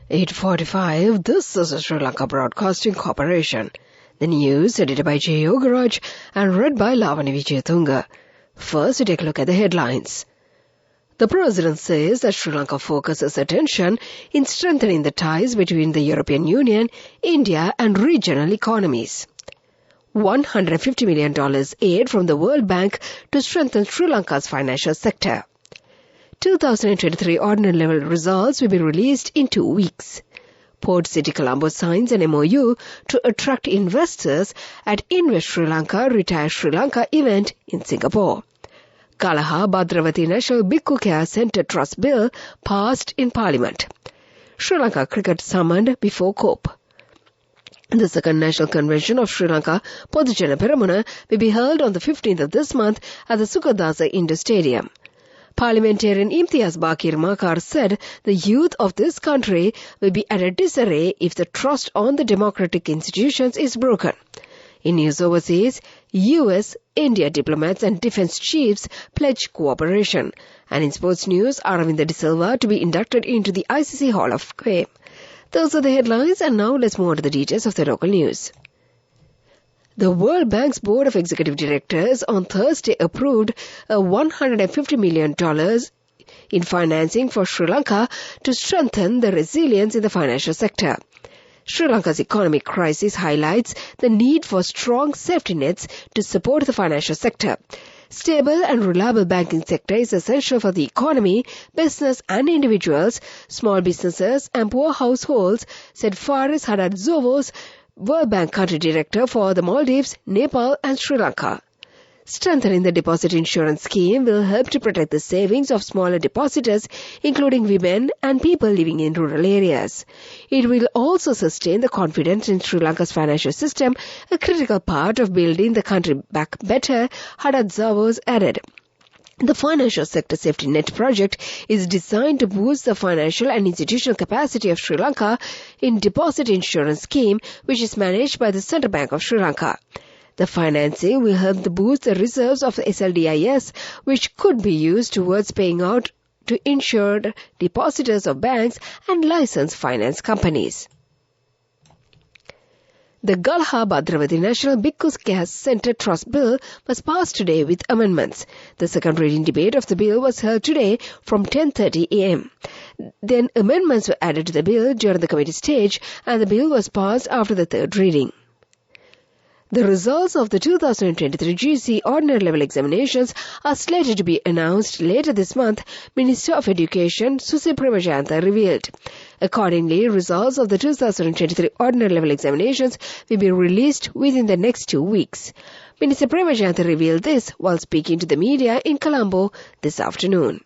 8:45, this is a Sri Lanka Broadcasting Corporation. The news edited by J. Yogaraj and read by Lavani Vijayatunga. First, we take a look at the headlines. The President says that Sri Lanka focuses attention in strengthening the ties between the European Union, India and regional economies. $150 million aid from the World Bank to strengthen Sri Lanka's financial sector. 2023 ordinary level results will be released in 2 weeks. Port City Colombo signs an MOU to attract investors at Invest Sri Lanka Retire Sri Lanka event in Singapore. Kalaha Bhadravati National Bhikkhu Care Centre Trust Bill passed in Parliament. Sri Lanka cricket summoned before COPE. The second National Convention of Sri Lanka Podujana Peramuna will be held on the 15th of this month at the Sukadasa Indoor Stadium. Parliamentarian Imtiaz Bakir Makar said the youth of this country will be at a disarray if the trust on the democratic institutions is broken. In news overseas, US, India diplomats and defense chiefs pledge cooperation. And in sports news, Aravinda De Silva to be inducted into the ICC Hall of Fame. Those are the headlines, and now let's move on to the details of the local news. The World Bank's Board of Executive Directors on Thursday approved a $150 million in financing for Sri Lanka to strengthen the resilience in the financial sector. Sri Lanka's economic crisis highlights the need for strong safety nets to support the financial sector. Stable and reliable banking sector is essential for the economy, business and individuals, small businesses and poor households, said Faris Hadadzovos, World Bank Country Director for the Maldives, Nepal and Sri Lanka. Strengthening the deposit insurance scheme will help to protect the savings of smaller depositors, including women and people living in rural areas. It will also sustain the confidence in Sri Lanka's financial system, a critical part of building the country back better, Hadadzavos added. The Financial Sector Safety Net project is designed to boost the financial and institutional capacity of Sri Lanka in deposit insurance scheme, which is managed by the Central Bank of Sri Lanka. The financing will help to boost the reserves of the SLDIS, which could be used towards paying out to insured depositors of banks and licensed finance companies. The Kalaha Bhadravati National Bhikkhu Care Centre Trust Bill was passed today with amendments. The second reading debate of the bill was held today from 10:30 a.m. Then amendments were added to the bill during the committee stage, and the bill was passed after the third reading. The results of the 2023 GC Ordinary Level Examinations are slated to be announced later this month, Minister of Education Susi Premajanta revealed. Accordingly, results of the 2023 Ordinary Level Examinations will be released within the next 2 weeks. Minister Premajanta revealed this while speaking to the media in Colombo this afternoon.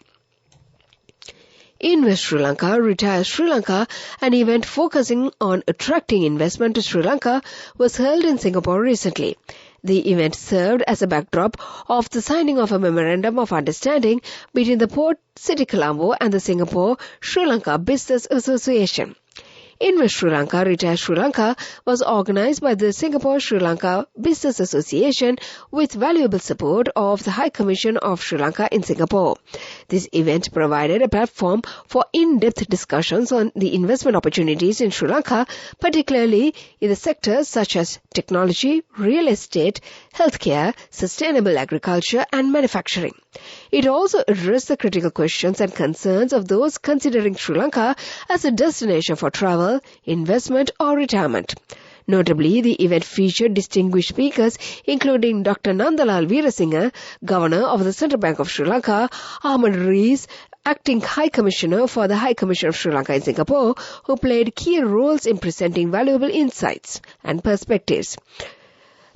Invest Sri Lanka Retire Sri Lanka, an event focusing on attracting investment to Sri Lanka, was held in Singapore recently. The event served as a backdrop of the signing of a memorandum of understanding between the Port City Colombo and the Singapore Sri Lanka Business Association. Invest Sri Lanka Retire Sri Lanka was organized by the Singapore Sri Lanka Business Association with valuable support of the High Commission of Sri Lanka in Singapore. This event provided a platform for in-depth discussions on the investment opportunities in Sri Lanka, particularly in the sectors such as technology, real estate, healthcare, sustainable agriculture and manufacturing. It also addressed the critical questions and concerns of those considering Sri Lanka as a destination for travel, investment or retirement. Notably, the event featured distinguished speakers including Dr. Nandalal Veerasinghe, Governor of the Central Bank of Sri Lanka, Ahmad Rees, Acting High Commissioner for the High Commission of Sri Lanka in Singapore, who played key roles in presenting valuable insights and perspectives.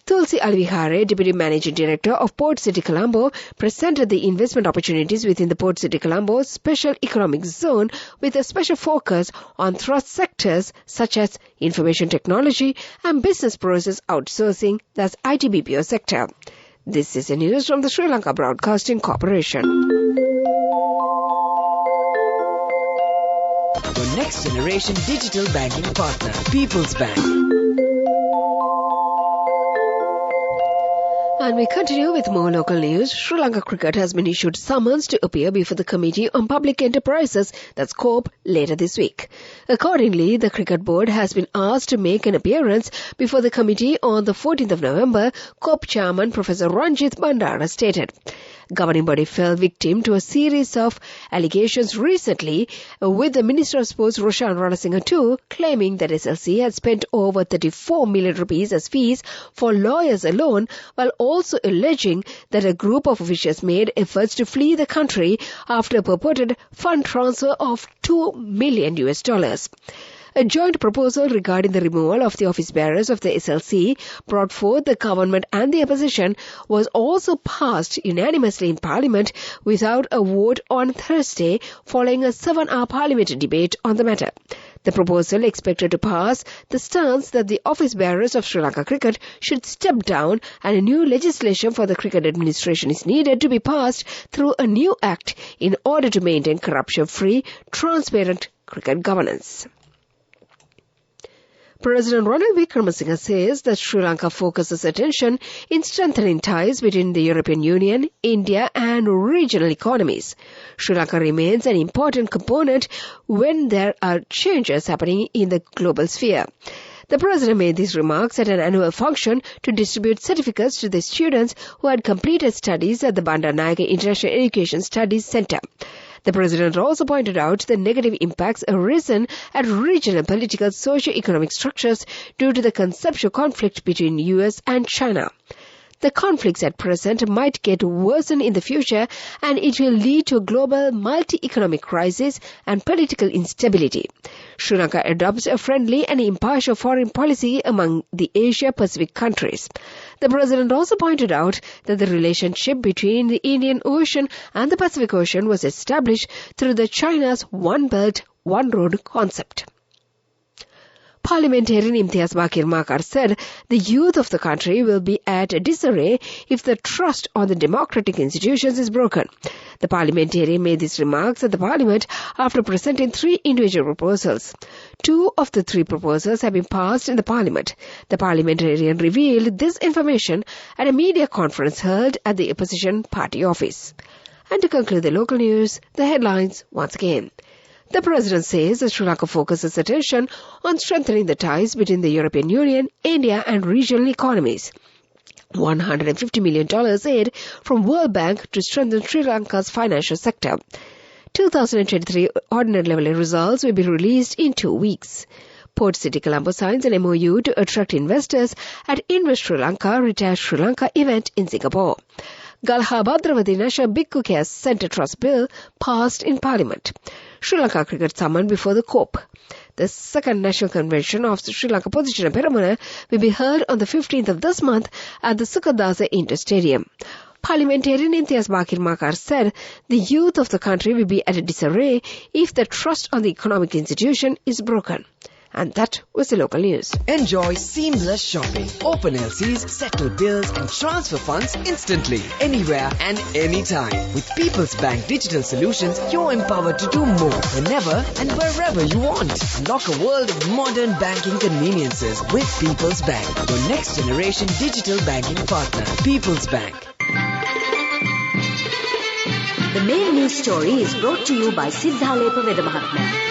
Tulsi Alvihare, Deputy Managing Director of Port City Colombo, presented the investment opportunities within the Port City Colombo Special Economic Zone with a special focus on thrust sectors such as information technology and business process outsourcing, that's IT/BPO sector. This is the news from the Sri Lanka Broadcasting Corporation. Your next generation digital banking partner, People's Bank. And we continue with more local news. Sri Lanka Cricket has been issued summons to appear before the Committee on Public Enterprises, that's COPE, later this week. Accordingly, the Cricket Board has been asked to make an appearance before the committee on the 14th of November, COPE Chairman Professor Ranjith Bandara stated. Governing body fell victim to a series of allegations recently, with the Minister of Sports Roshan Ranasinghe too claiming that SLC had spent over 34 million rupees as fees for lawyers alone, while also alleging that a group of officials made efforts to flee the country after a purported fund transfer of $2 million. A joint proposal regarding the removal of the office bearers of the SLC brought forth the government and the opposition was also passed unanimously in Parliament without a vote on Thursday following a 7-hour parliamentary debate on the matter. The proposal expected to pass the stance that the office bearers of Sri Lanka Cricket should step down and a new legislation for the cricket administration is needed to be passed through a new act in order to maintain corruption-free, transparent cricket governance. President Ranil Wickremesinghe says that Sri Lanka focuses attention in strengthening ties between the European Union, India and regional economies. Sri Lanka remains an important component when there are changes happening in the global sphere. The President made these remarks at an annual function to distribute certificates to the students who had completed studies at the Bandaranaike International Education Studies Centre. The President also pointed out the negative impacts arisen at regional political socio-economic structures due to the conceptual conflict between US and China. The conflicts at present might get worsened in the future and it will lead to a global multi-economic crisis and political instability. Sri Lanka adopts a friendly and impartial foreign policy among the Asia-Pacific countries. The President also pointed out that the relationship between the Indian Ocean and the Pacific Ocean was established through the China's One Belt, One Road concept. Parliamentarian Imtiaz Bakir Makar said the youth of the country will be at disarray if the trust on the democratic institutions is broken. The parliamentarian made these remarks at the parliament after presenting 3 individual proposals. 2 of the 3 proposals have been passed in the parliament. The parliamentarian revealed this information at a media conference held at the opposition party office. And to conclude the local news, the headlines once again. The President says that Sri Lanka focuses attention on strengthening the ties between the European Union, India and regional economies. $150 million aid from World Bank to strengthen Sri Lanka's financial sector. 2023 ordinary level results will be released in 2 weeks. Port City Colombo signs an MOU to attract investors at Invest Sri Lanka Retire Sri Lanka event in Singapore. Galha Bhadravati National Bhikkhu Care Centre Trust Bill passed in Parliament. Sri Lanka Cricket summoned before the COPE. The second National Convention of the Sri Lanka Position Peramuna will be held on the 15th of this month at the Sukadasa Indoor Stadium. Parliamentarian Imtiaz Bakir Makar said the youth of the country will be at a disarray if the trust on the economic institution is broken. And that was the local news. Enjoy seamless shopping. Open LCs, settle bills and transfer funds instantly, anywhere and anytime. With People's Bank Digital Solutions, you're empowered to do more, whenever and wherever you want. Unlock a world of modern banking conveniences with People's Bank, your next generation digital banking partner. People's Bank. The main news story is brought to you by Sinhala Mahatma.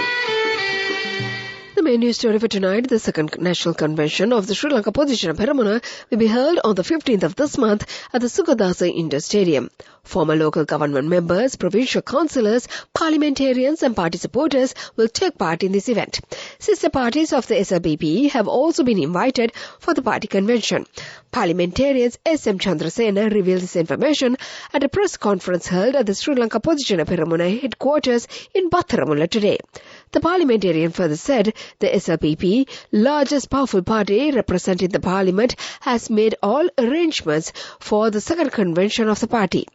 The main news story for tonight, the second National Convention of the Sri Lanka Position Peramuna will be held on the 15th of this month at the Sukadasa Indoor Stadium. Former local government members, provincial councillors, parliamentarians and party supporters will take part in this event. Sister parties of the SLBC have also been invited for the party convention. Parliamentarians S.M. Chandrasena revealed this information at a press conference held at the Sri Lanka Position Peramuna headquarters in Battaramulla today. The parliamentarian further said the SLBC, largest powerful party representing the parliament, has made all arrangements for the second convention of the party.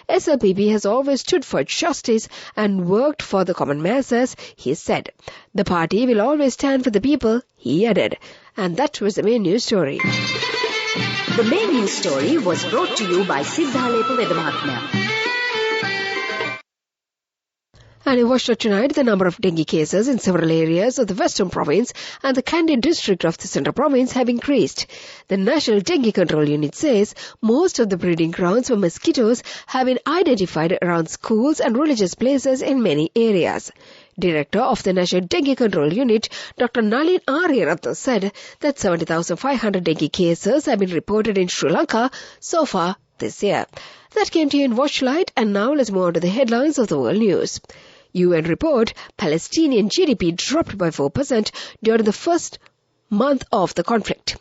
SLBC has always stood for justice and worked for the common masses, he said. The party will always stand for the people, he added. And that was the main news story. The main news story was brought to you by Sinhala Mahatma. And in Washington tonight, the number of dengue cases in several areas of the Western Province and the Kandy district of the Central Province have increased. The National Dengue Control Unit says most of the breeding grounds for mosquitoes have been identified around schools and religious places in many areas. Director of the National Dengue Control Unit, Dr. Nalin Aryaratna, said that 70,500 dengue cases have been reported in Sri Lanka so far this year. That came to you in Watchlight, and now let's move on to the headlines of the world news. UN report, Palestinian GDP dropped by 4% during the first month of the conflict.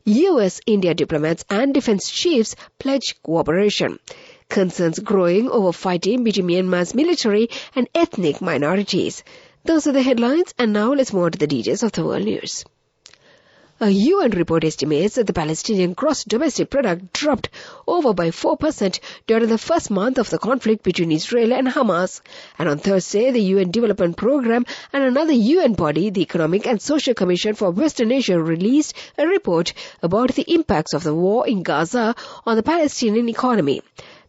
US-India diplomats and defense chiefs pledge cooperation. Concerns growing over fighting between Myanmar's military and ethnic minorities. Those are the headlines, and now let's move on to the details of the world news. A UN report estimates that the Palestinian gross domestic product dropped over by 4% during the first month of the conflict between Israel and Hamas. And on Thursday, the UN Development Programme and another UN body, the Economic and Social Commission for Western Asia, released a report about the impacts of the war in Gaza on the Palestinian economy.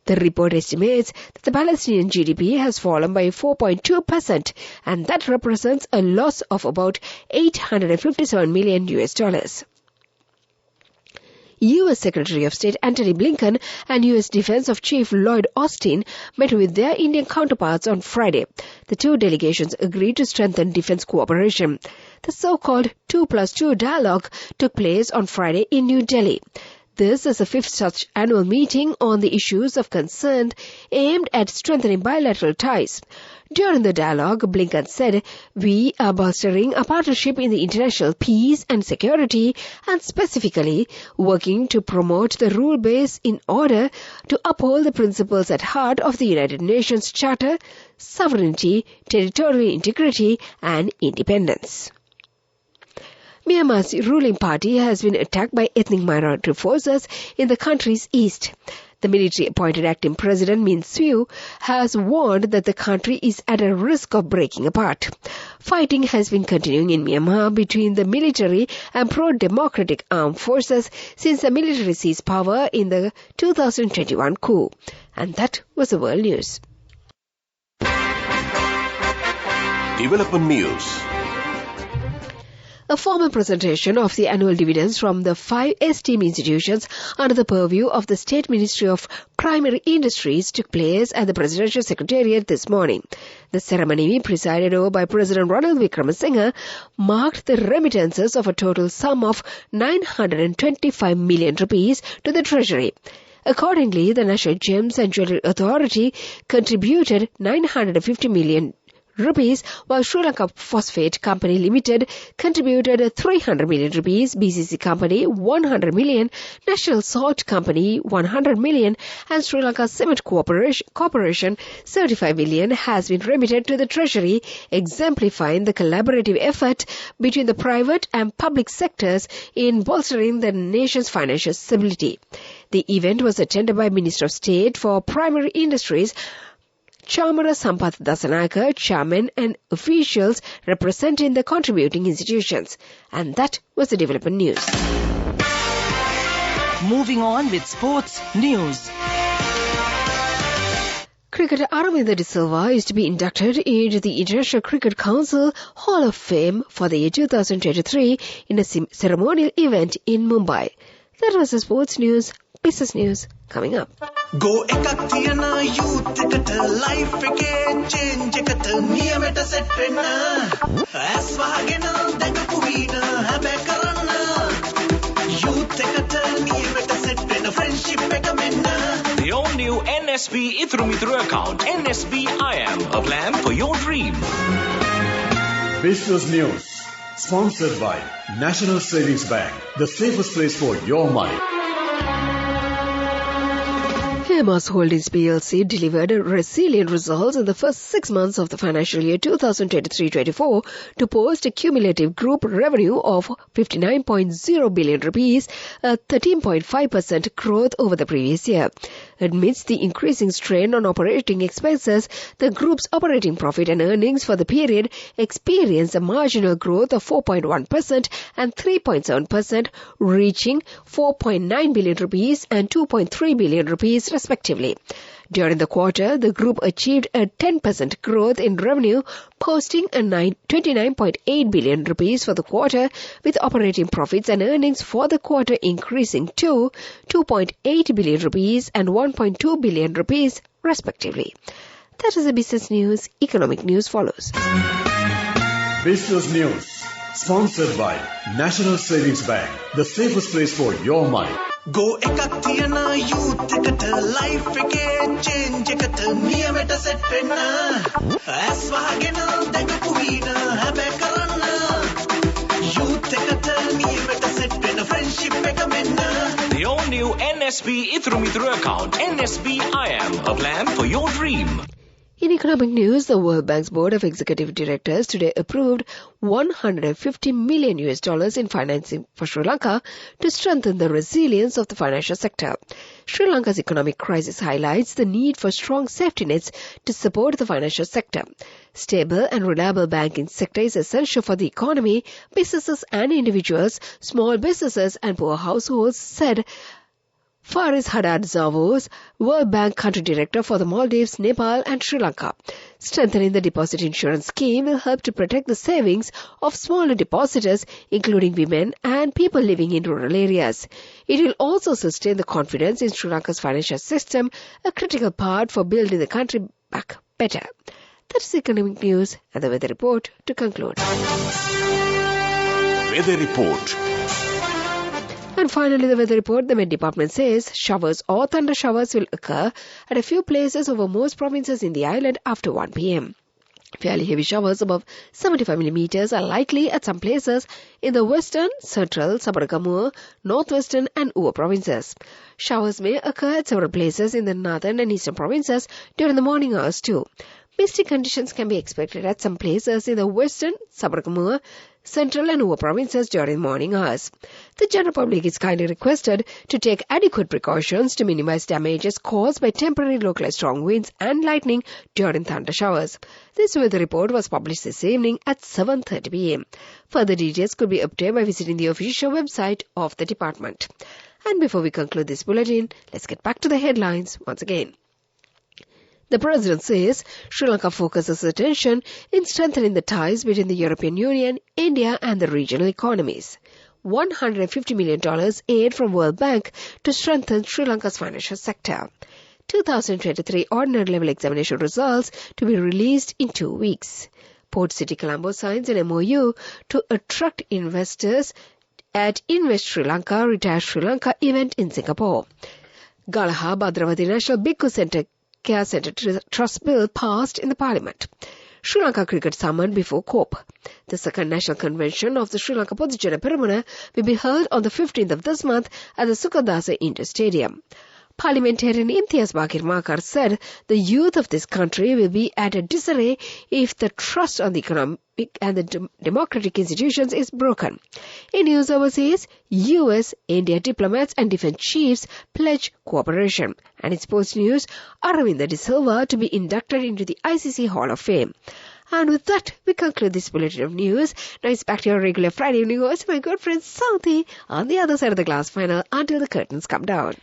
The report estimates that the Palestinian GDP has fallen by 4.2%, and that represents a loss of about $857 million. U.S. Secretary of State Antony Blinken and U.S. Defense Chief Lloyd Austin met with their Indian counterparts on Friday. The two delegations agreed to strengthen defense cooperation. The so-called 2+2 dialogue took place on Friday in New Delhi. This is the fifth such annual meeting on the issues of concern aimed at strengthening bilateral ties. During the dialogue, Blinken said, "We are bolstering a partnership in the international peace and security and specifically working to promote the rule base in order to uphold the principles at heart of the United Nations Charter, sovereignty, territorial integrity and independence." Myanmar's ruling party has been attacked by ethnic minority forces in the country's east. The military-appointed acting president Min Siu has warned that the country is at a risk of breaking apart. Fighting has been continuing in Myanmar between the military and pro-democratic armed forces since the military seized power in the 2021 coup. And that was the world news. Development news. A formal presentation of the annual dividends from the 5 STEAM institutions under the purview of the State Ministry of Primary Industries took place at the Presidential Secretariat this morning. The ceremony, presided over by President Ranil Wickremesinghe, marked the remittances of a total sum of 925 million rupees to the Treasury. Accordingly, the National Gems and Jewellery Authority contributed 950 million rupees, while Sri Lanka Phosphate Company Limited contributed 300 million rupees, BCC Company 100 million, National Salt Company 100 million, and Sri Lanka Cement Corporation 75 million has been remitted to the Treasury, exemplifying the collaborative effort between the private and public sectors in bolstering the nation's financial stability. The event was attended by Minister of State for Primary Industries, Chamara Sampath Dasanayake, chairman, and officials representing the contributing institutions. And that was the development news. Moving on with sports news. Cricketer Aravinda De Silva is to be inducted into the International Cricket Council Hall of Fame for the year 2023 in a ceremonial event in Mumbai. That was the sports news. Business news coming up. Go ekak thiyana youth ekata life eke change ekata niyameta set wenna as wahagena dagapu veena habe karanna youth ekata niyameta set wenna friendship eka menna. The all-new NSB Ithru Mithru account, NSB IM, a plan for your dream. Business news sponsored by National Savings Bank, the safest place for your money. Hemas Holdings PLC delivered resilient results in the first 6 months of the financial year 2023-24 to post a cumulative group revenue of 59.0 billion rupees, a 13.5% growth over the previous year. Amidst the increasing strain on operating expenses, the group's operating profit and earnings for the period experienced a marginal growth of 4.1% and 3.7%, reaching 4.9 billion rupees and 2.3 billion rupees respectively. respectively. During the quarter, the group achieved a 10% growth in revenue, posting a 29.8 billion rupees for the quarter, with operating profits and earnings for the quarter increasing to 2.8 billion rupees and 1.2 billion rupees, respectively. That is the business news. Economic news follows. Business News. Sponsored by National Savings Bank, the safest place for your money. Go එකක් තියන youth එකට life එකේ change එකට නියමෙට set වෙන්න ඇස් වහගෙන දැකපු වීන හැබැයි කරන්න youth එකට නියමෙට set වෙන friendship එක මෙන්න The all-new NSB Ithru account, NSB IM, a plan for your dream. In economic news, the World Bank's Board of Executive Directors today approved $150 million in financing for Sri Lanka to strengthen the resilience of the financial sector. Sri Lanka's economic crisis highlights the need for strong safety nets to support the financial sector. Stable and reliable banking sector is essential for the economy, businesses and individuals, small businesses and poor households, said Faris Haddad Zavos, World Bank Country Director for the Maldives, Nepal and Sri Lanka. Strengthening the deposit insurance scheme will help to protect the savings of smaller depositors, including women and people living in rural areas. It will also sustain the confidence in Sri Lanka's financial system, a critical part for building the country back better. That's the economic news and the weather report to conclude. Weather report. And finally, the weather report. The Met Department says showers or thunder showers will occur at a few places over most provinces in the island after 1 p.m. Fairly heavy showers above 75 millimeters are likely at some places in the western, central, Sabaragamuwa, northwestern and Uva provinces. Showers may occur at several places in the northern and eastern provinces during the morning hours too. Misty conditions can be expected at some places in the western, Sabaragamuwa, central and Uva provinces during morning hours. The general public is kindly requested to take adequate precautions to minimize damages caused by temporary localized strong winds and lightning during thunder showers. This weather report was published this evening at 7:30 p.m. Further details could be obtained by visiting the official website of the department. And before we conclude this bulletin, let's get back to the headlines once again. The President says Sri Lanka focuses attention in strengthening the ties between the European Union, India and the regional economies. $150 million aid from World Bank to strengthen Sri Lanka's financial sector. 2023 ordinary level examination results to be released in 2 weeks. Port City Colombo signs an MOU to attract investors at Invest Sri Lanka, Retire Sri Lanka event in Singapore. Galaha Bhadravati National Bhikkhu Center Care Centre Trust Bill passed in the Parliament. Sri Lanka cricket summoned before COP. The second national convention of the Sri Lanka Podujana Peramuna will be held on the 15th of this month at the Sukadasa Indoor Stadium. Parliamentarian Imtiaz Bakir Makar said the youth of this country will be at a disarray if the trust on the economic and the democratic institutions is broken. In news overseas, US, India diplomats and defense chiefs pledge cooperation. And in sports news, Aravinda De Silva to be inducted into the ICC Hall of Fame. And with that, we conclude this bulletin of news. Now it's back to your regular Friday evening host, my good friend Southie, on the other side of the glass panel until the curtains come down.